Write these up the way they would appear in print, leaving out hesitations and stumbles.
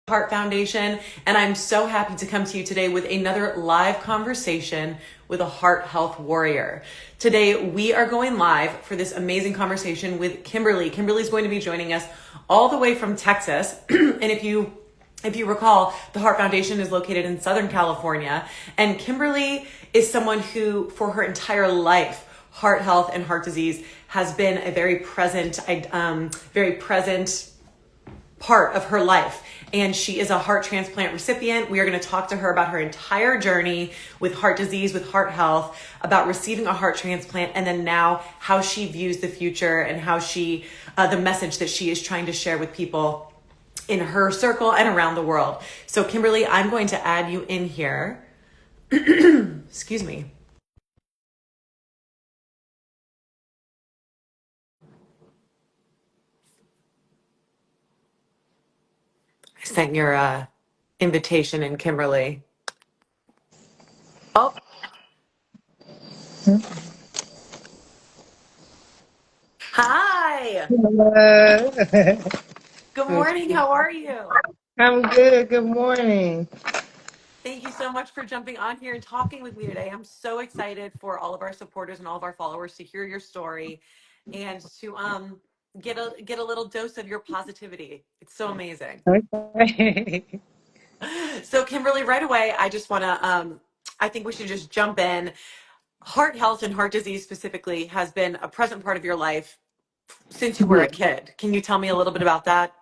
Heart Foundation, and I'm so happy to come to you today with another live conversation with a heart health warrior. Today, we are going live for this amazing conversation with Kimberly. Kimberly's going to be joining us all the way from Texas. And if you recall, the Heart Foundation is located in Southern California, and Kimberly is someone who, for her entire life, heart health and heart disease has been a very present part of her life. And she is a heart transplant recipient. We are going to talk to her about her entire journey with heart disease, with heart health, about receiving a heart transplant, and then now how she views the future and how the message that she is trying to share with people in her circle and around the world. So Kimberly, I'm going to add you in here. Excuse me. I sent your invitation in, Kimberly. Oh, hi. Hello. Good morning. How are you? I'm good. Good morning. Thank you so much for jumping on here and talking with me today. I'm so excited for all of our supporters and all of our followers to hear your story and to get a little dose of your positivity. It's so amazing. Okay. So Kimberly, right away, I just want to I think we should just jump in. Heart health and heart disease specifically has been a present part of your life since you were Yeah. a kid. Can you tell me a little bit about that?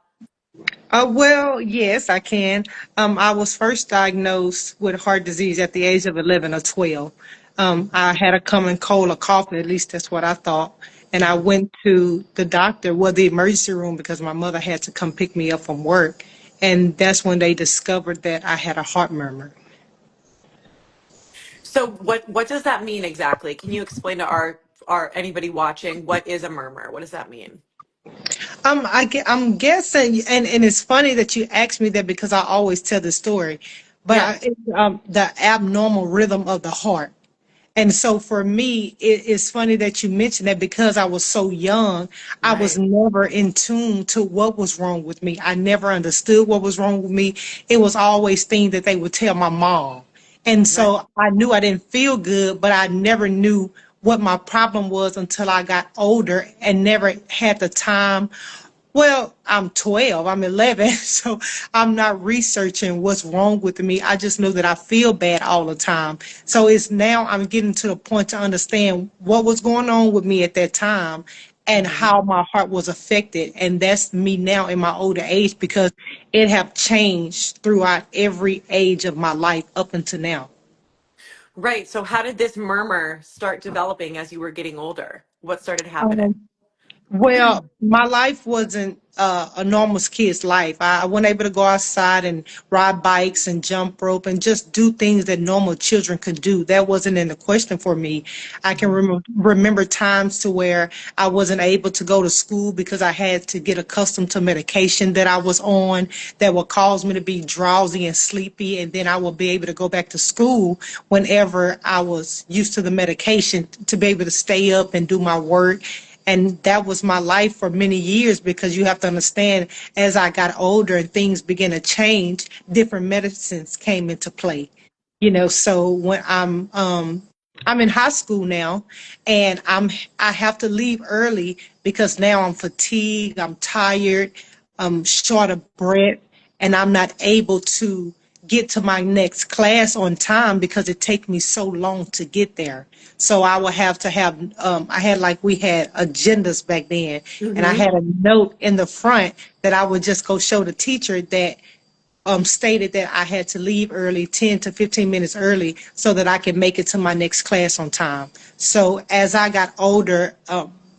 Well, yes, I can. I was first diagnosed with heart disease at the age of 11 or 12. I had a common cold or cough, at least that's what I thought. And I went to the doctor, well, the emergency room, because my mother had to come pick me up from work. And that's when they discovered that I had a heart murmur. So what does that mean exactly? Can you explain to our anybody watching what is a murmur? What does that mean? I'm guessing, and it's funny that you asked me that because I always tell the story, but Yeah, it's, the abnormal rhythm of the heart. And so for me, it's funny that you mentioned that because I was so young, I was right, never in tune to what was wrong with me. I never understood what was wrong with me. It was always things that they would tell my mom. And right. so I knew I didn't feel good, but I never knew what my problem was until I got older and never had the time. Well, I'm 12, I'm 11, so I'm not researching what's wrong with me. I just know that I feel bad all the time. So it's now I'm getting to the point to understand what was going on with me at that time and Mhm. how my heart was affected. And that's me now in my older age because it have changed throughout every age of my life up until now. Right. So how did this murmur start developing as you were getting older? What started happening? Um, Well, my life wasn't a normal kid's life. I wasn't able to go outside and ride bikes and jump rope and just do things that normal children could do. That wasn't in the question for me. I can Mhm. remember times to where I wasn't able to go to school because I had to get accustomed to medication that I was on that would cause me to be drowsy and sleepy, and then I would be able to go back to school whenever I was used to the medication to be able to stay up and do my work. And that was my life for many years because you have to understand, as I got older and things began to change, different medicines came into play. So when I'm in high school now, and I have to leave early because now I'm fatigued, I'm tired, I'm short of breath, and I'm not able to get to my next class on time because it takes me so long to get there. So I will have to have, I had like we had agendas back then, and I Mhm. had a note in the front that I would just go show the teacher that stated that I had to leave early, 10 to 15 minutes early, so that I could make it to my next class on time. So as I got older,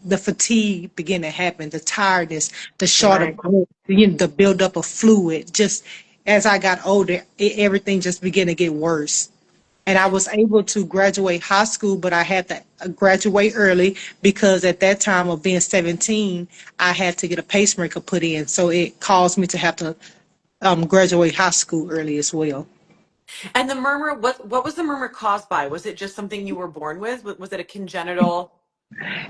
the fatigue began to happen, the tiredness, the short of Right. breath, the buildup of fluid. Just as I got older, everything just began to get worse. And I was able to graduate high school, but I had to graduate early because at that time of being 17, I had to get a pacemaker put in. So it caused me to have to graduate high school early as well. And the murmur, what was the murmur caused by? Was it just something you were born with? Was it a congenital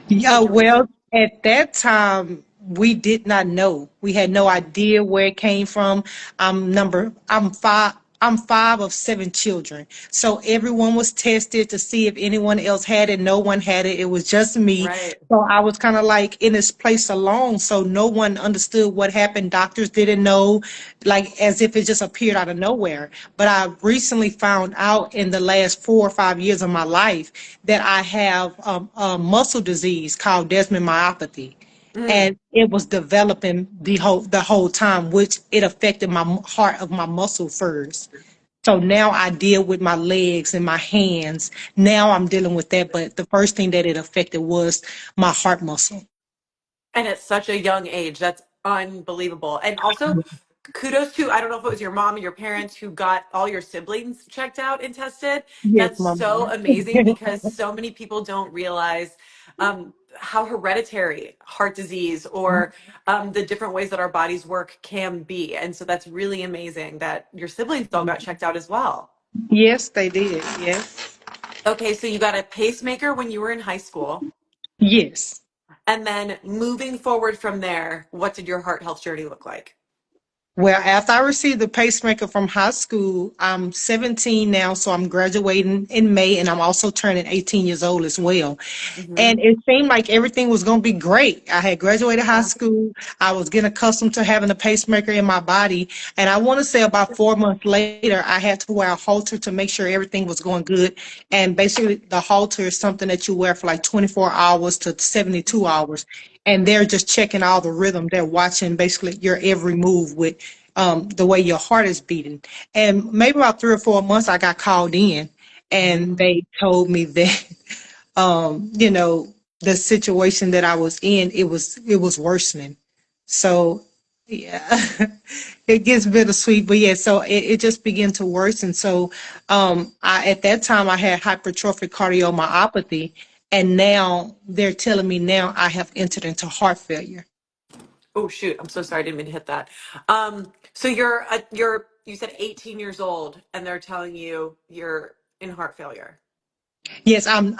Yeah, situation? well, at that time, we did not know. We had no idea where it came from. I'm five of seven children. So everyone was tested to see if anyone else had it. No one had it. It was just me. Right. So I was kind of like in this place alone. So no one understood what happened. Doctors didn't know, like as if it just appeared out of nowhere. But I recently found out in the last 4 or 5 years of my life that I have a muscle disease called Desmond myopathy, Mm. and it was developing the whole time, which it affected my heart of my muscle first. So now I deal with my legs and my hands. Now I'm dealing with that, but the first thing that it affected was my heart muscle. And at such a young age, that's unbelievable. And also, kudos to, I don't know if it was your mom or your parents who got all your siblings checked out and tested. Yes, That's my so mom. amazing because so many people don't realize how hereditary heart disease or the different ways that our bodies work can be. And so that's really amazing that your siblings all got checked out as well. Yes, they did. Yes. Okay, so you got a pacemaker when you were in high school. Yes. And then moving forward from there, what did your heart health journey look like? Well, after I received the pacemaker from high school, I'm 17 now, so I'm graduating in May, and I'm also turning 18 years old as well. Hmm. And it seemed like everything was going to be great. I had graduated high Yeah. school. I was getting accustomed to having a pacemaker in my body. And I want to say about 4 months later, I had to wear a halter to make sure everything was going good. And basically, the halter is something that you wear for like 24 hours to 72 hours. And they're just checking all the rhythm. They're watching basically your every move with the way your heart is beating. And maybe about 3 or 4 months, I got called in and Hmm. they told me that you know, the situation that I was in, it was worsening. So yeah, it gets bittersweet, but yeah, so it just began to worsen. So I at that time I had hypertrophic cardiomyopathy, and now they're telling me now I have entered into heart failure. Oh shoot, I'm so sorry, I didn't mean to hit that. So you said 18 years old, and they're telling you you're in heart failure. Yes, I'm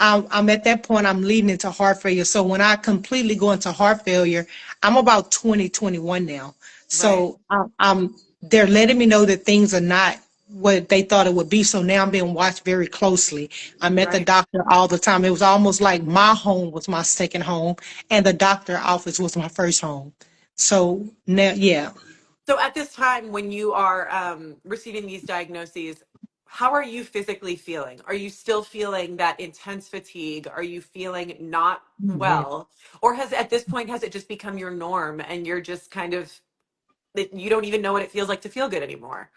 at that point. I'm leading into heart failure. So when I completely go into heart failure, I'm about 2021 now. Right. So they're letting me know that things are not what they thought it would be. So now I'm being watched very closely. I'm at the Right. doctor all the time. It was almost like my home was my second home, and the doctor office was my first home. So now, yeah. So at this time, when you are receiving these diagnoses, how are you physically feeling? Are you still feeling that intense fatigue? Are you feeling not well? Or has at this point has it just become your norm and you're just kind of that you don't even know what it feels like to feel good anymore?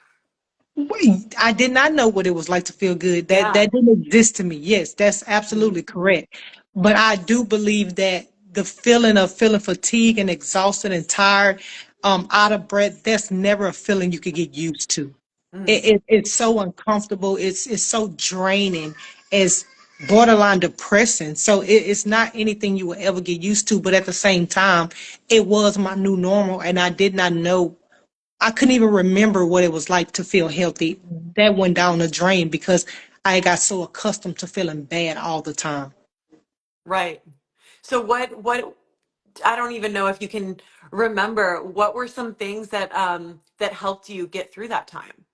Wait, I did not know what it was like to feel good. That Yeah. that didn't exist to me. Yes, that's Mhm. absolutely correct. But I do believe that the feeling of feeling fatigued and exhausted and tired, out of breath, that's never a feeling you could get used to. Mm. It's so uncomfortable. It's so draining. It's borderline depressing. So it's not anything you will ever get used to. But at the same time, it was my new normal, and I did not know. I couldn't even remember what it was like to feel healthy. That went down the drain because I got so accustomed to feeling bad all the time. Right. So what I don't even know if you can remember what were some things that that helped you get through that time?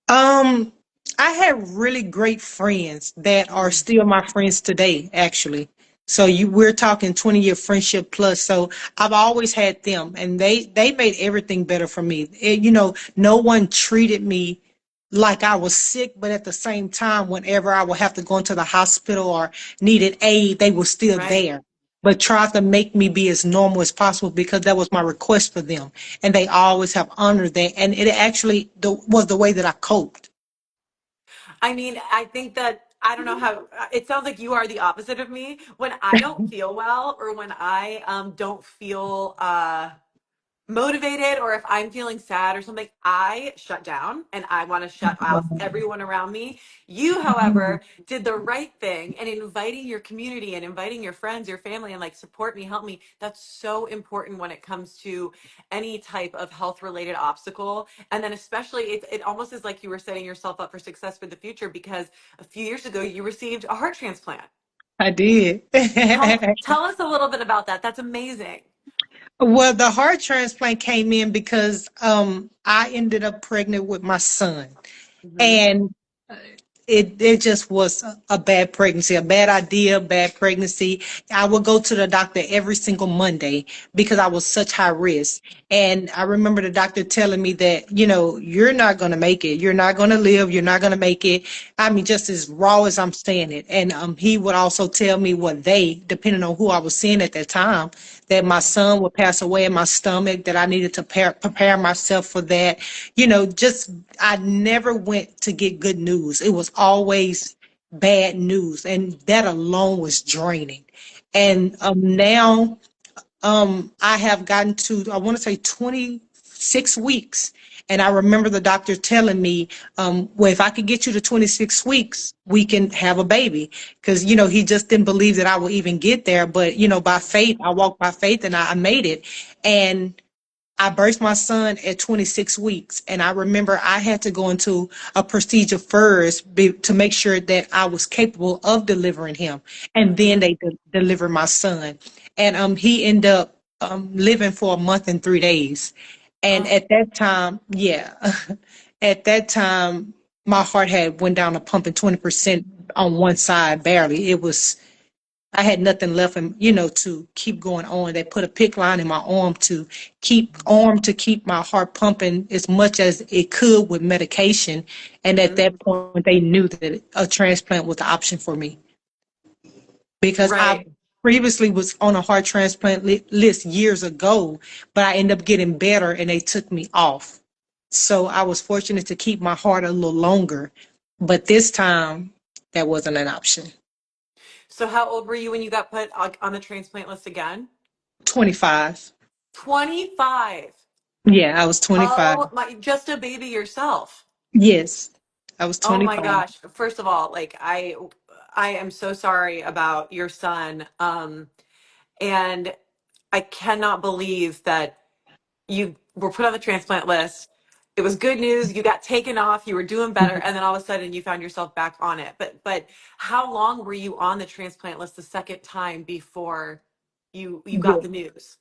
Um, I had really great friends that are Mm. still my friends today, actually. So we're talking 20-year friendship plus. So I've always had them, and they made everything better for me. No one treated me like I was sick, but at the same time, whenever I would have to go into the hospital or needed aid, they were still Right. there. But tried to make me be as normal as possible because that was my request for them, and they always have honored that. And it actually was the way that I coped. I mean, I think that I don't know how it sounds like you are the opposite of me. When I don't feel well or when I don't feel motivated or if I'm feeling sad or something, I shut down and I want to shut off everyone around me. You, however, did the right thing and inviting your community and inviting your friends, your family, and like support me, help me. That's so important when it comes to any type of health related obstacle. And then, especially, it almost is like you were setting yourself up for success for the future because a few years ago you received a heart transplant. I did. Tell us a little bit about that. That's amazing. Well, the heart transplant came in because I ended up pregnant with my son. Hmm. And it just was a bad pregnancy, a bad idea, bad pregnancy. I would go to the doctor every single Monday because I was such high risk. And I remember the doctor telling me that, you're not going to make it. You're not going to live. You're not going to make it. I mean, just as raw as I'm saying it. And he would also tell me depending on who I was seeing at that time, that my son would pass away in my stomach, that I needed to prepare myself for that. Just I never went to get good news. It was always bad news, and that alone was draining. And now I have gotten to, I want to say 26 weeks. And I remember the doctor telling me, well, if I could get you to 26 weeks, we can have a baby. Because, he just didn't believe that I would even get there. But, by faith, I walked by faith and I made it. And I birthed my son at 26 weeks, and I remember I had to go into a procedure first to make sure that I was capable of delivering him, and then Hmm. they delivered my son, and he ended up living for a month and 3 days, and Oh, at that time, yeah, at that time, my heart had went down to pumping 20% on one side, barely. I had nothing left, and to keep going on. They put a PICC line in my arm to keep my heart pumping as much as it could with medication. And at hmm. that point, they knew that a transplant was the option for me because I Right. previously was on a heart transplant list years ago, but I ended up getting better, and they took me off. So I was fortunate to keep my heart a little longer, but this time that wasn't an option. So how old were you when you got put on the transplant list again? 25. 25. Yeah, I was 25. Oh my, just a baby yourself. Yes, I was Oh my 25. gosh. First of all, like I am so sorry about your son. And I cannot believe that you were put on the transplant list. It was good news. You got taken off. You were doing better, and then all of a sudden you found yourself back on it. But how long were you on the transplant list the second time before you got the news?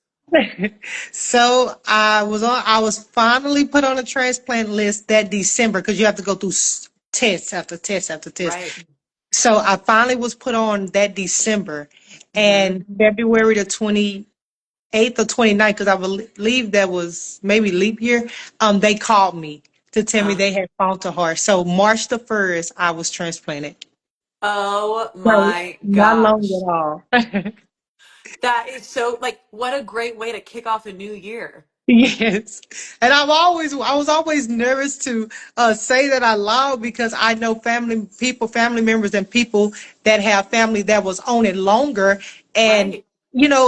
So I was finally put on a transplant list that December because you have to go through test after test after test. Right. So I finally was put on that December, Hmm. and February the 28th or 29th, because I believe that was maybe leap year. They called me to tell me Uh, they had found a heart. So March the 1st, I was transplanted. oh So my not long gosh. at all. That is so like what a great way to kick off a new year. Yes. And I was always nervous to say that out loud because I know family members and people that have family that was on it longer. And, Right.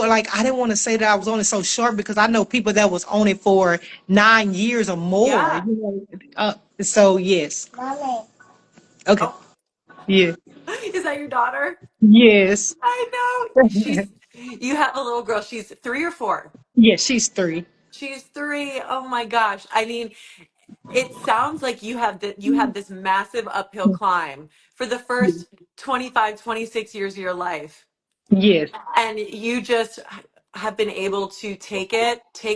like I didn't want to say that I was on it so short because I know people that was on it for 9 years or more, Yeah. so yes. Okay. Oh, Yeah. is that your daughter? Yes. I know. You have a little girl. She's 3 or 4. Yeah, she's 3. She's 3. Oh my gosh. I mean, it sounds like you had this massive uphill climb for the first 25, 26 years of your life. Yes. And you just have been able to take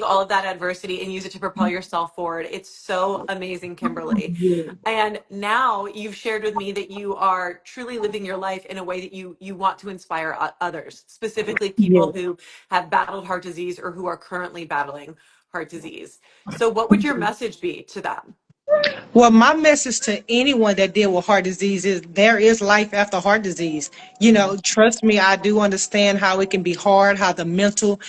all of that adversity and use it to propel yourself forward. It's so amazing, Kimberly. Yes. And now you've shared with me that you are truly living your life in a way that you want to inspire others, specifically people Yes. who have battled heart disease or who are currently battling heart disease. So what would your message be to them? Well, my message to anyone that deal with heart disease is there is life after heart disease. Trust me, I do understand how it can be hard, how the mental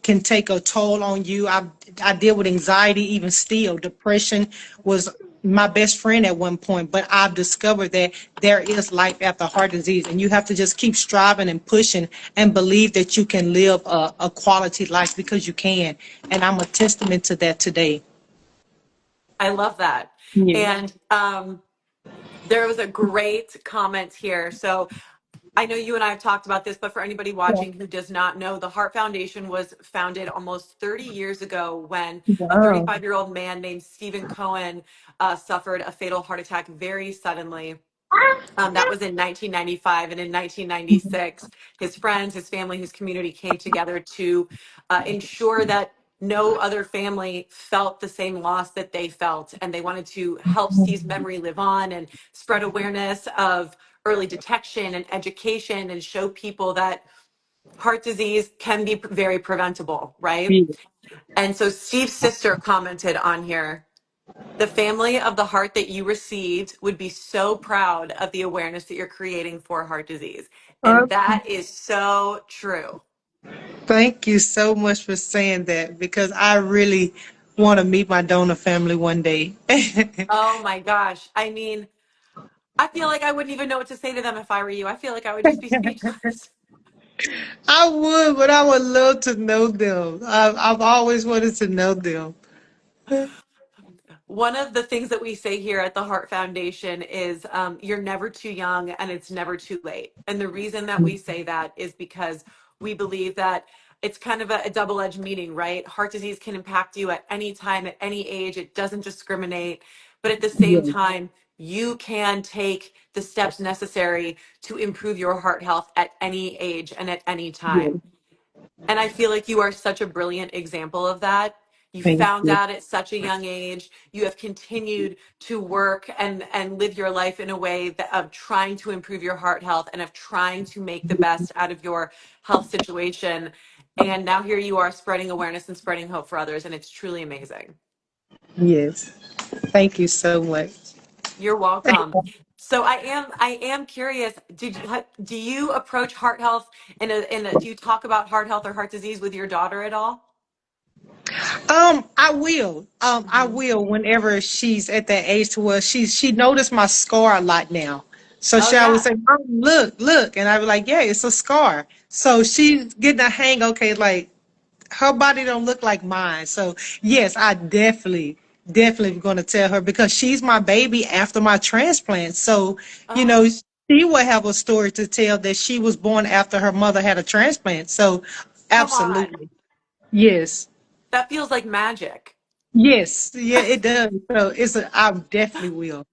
can take a toll on you. I deal with anxiety even still. Depression was my best friend at one point, but I've discovered that there is life after heart disease, and you have to just keep striving and pushing and believe that you can live a quality life because you can. And I'm a testament to that today. I love that. Yeah. And there was a great comment here. So I know you and I have talked about this, but for anybody watching who does not know, the Heart Foundation was founded almost 30 years ago when a Wow. 35-year-old man named Stephen Cohen suffered a fatal heart attack very suddenly. That was in 1995. And in 1996, his friends, his family, his community came together to ensure that no other family felt the same loss that they felt. And they wanted to help Steve's memory live on and spread awareness of early detection and education and show people that heart disease can be very preventable, right? Yeah. And so Steve's sister commented on here, the family of the heart that you received would be so proud of the awareness that you're creating for heart disease. And that is so true. Thank you so much for saying that because I really want to meet my donor family one day. Oh my gosh. I mean, I feel like I wouldn't even know what to say to them if I were you. I feel like I would just be speechless. I would, but I would love to know them. I've always wanted to know them. One of the things that we say here at the Heart Foundation is you're never too young and it's never too late. And the reason that we say that is because we believe that it's kind of a double-edged meaning, right? Heart disease can impact you at any time, at any age. It doesn't discriminate. But at the same Yes, time, you can take the steps necessary to improve your heart health at any age and at any yes. time. And I feel like you are such a brilliant example of that. You Thank found you. out at such a young age. You have continued to work and live your life in a way that, of trying to improve your heart health and of trying to make the best out of your health situation. And now here you are spreading awareness and spreading hope for others. And it's truly amazing. Yes. Thank you so much. You're welcome. So I am curious. Do you approach heart health do you talk about heart health or heart disease with your daughter at all? I will. I Mhm. will whenever she's at that age to where she noticed my scar a lot now. So Oh she always yeah. say, "Mom, look, look," and I be like, "Yeah, it's a scar." So she's getting a hang. Okay, like her body don't look like mine. So yes, I definitely going to tell her because she's my baby after my transplant. So Oh, she will have a story to tell that she was born after her mother had a transplant. So come on. absolutely, yes. That feels like magic. Yes, yeah, it does. So I definitely will.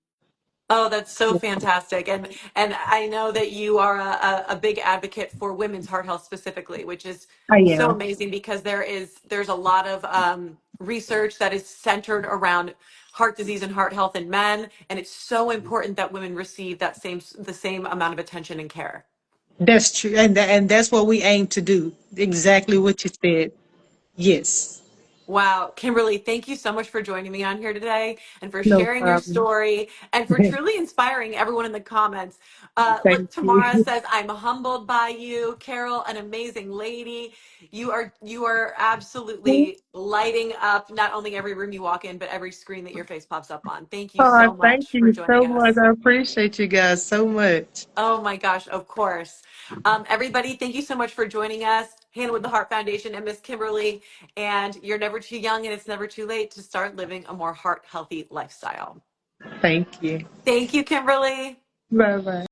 Oh, that's so fantastic. And I know that you are a big advocate for women's heart health specifically, which is I so am. amazing because there's a lot of research that is centered around heart disease and heart health in men, and it's so important that women receive the same amount of attention and care. That's true, and that's what we aim to do. Exactly what you said. Yes, Wow, Kimberly, thank you so much for joining me on here today and for no sharing your problem. story and for truly inspiring everyone in the comments. Look, Thank Tamara you. says, I'm humbled by you. Carol, an amazing lady. You are absolutely lighting up not only every room you walk in, but every screen that your face pops up on. Thank you Oh, so thank much for you joining so much. us. I appreciate you guys so much. Oh my gosh, of course. Everybody, thank you so much for joining us. Hannah with the Heart Foundation and Miss Kimberly. And you're never too young and it's never too late to start living a more heart healthy lifestyle. Thank you. Thank you, Kimberly. Bye bye.